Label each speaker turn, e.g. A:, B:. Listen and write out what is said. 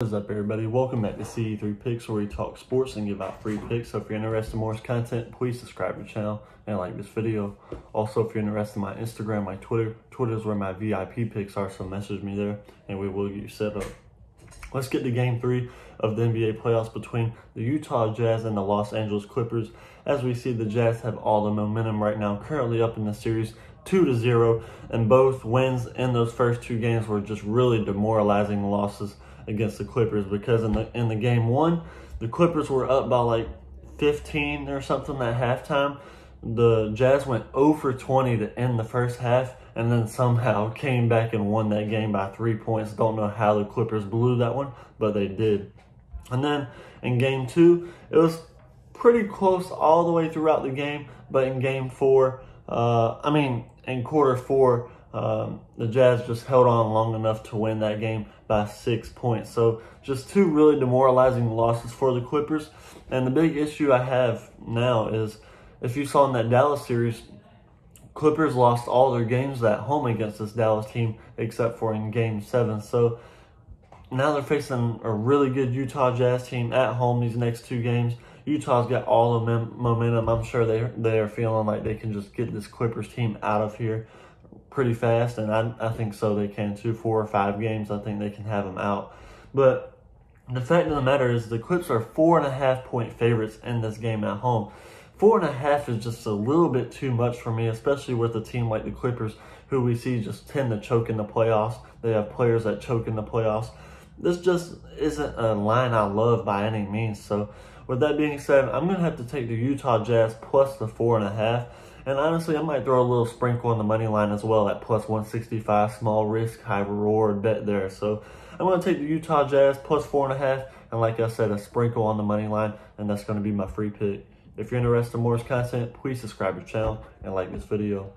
A: What is up, everybody? Welcome back to CE3 Picks, where we talk sports and give out free picks. So if you're interested in more content, please subscribe to the channel and like this video. Also, if you're interested in my Instagram, my Twitter is where my VIP picks are, so message me there and we will get you set up. Let's get to game 3 of the NBA playoffs between the Utah Jazz and the Los Angeles Clippers. As we see, the Jazz have all the momentum right now, currently up in the series 2-0, and both wins in those first two games were just really demoralizing losses against the Clippers, because in the game 1, the Clippers were up by like 15 or something at halftime. The Jazz went 0 for 20 to end the first half, and then somehow came back and won that game by 3 points. Don't know how the Clippers blew that one, but they did. And then in game 2, it was pretty close all the way throughout the game, but in game 4, in quarter 4, the Jazz just held on long enough to win that game by 6 points. So just two really demoralizing losses for the Clippers. And the big issue I have now is, if you saw in that Dallas series, Clippers lost all their games at home against this Dallas team except for in game 7. So now they're facing a really good Utah Jazz team at home these next two games. Utah's got all the momentum. I'm sure they are feeling like they can just get this Clippers team out of here pretty fast, and I think so they can too. 4 or 5 games, I think they can have them out. But the fact of the matter is, the Clips are 4.5 point favorites in this game at home. 4.5 is just a little bit too much for me, especially with a team like the Clippers, who we see just tend to choke in the playoffs. They have players that choke in the playoffs. This just isn't a line I love by any means. So with that being said, I'm going to have to take the Utah Jazz plus the 4.5. And honestly, I might throw a little sprinkle on the money line as well at plus 165. Small risk, high reward bet there. So I'm going to take the Utah Jazz plus 4.5. And like I said, a sprinkle on the money line. And that's going to be my free pick. If you're interested in more content, please subscribe to the channel and like this video.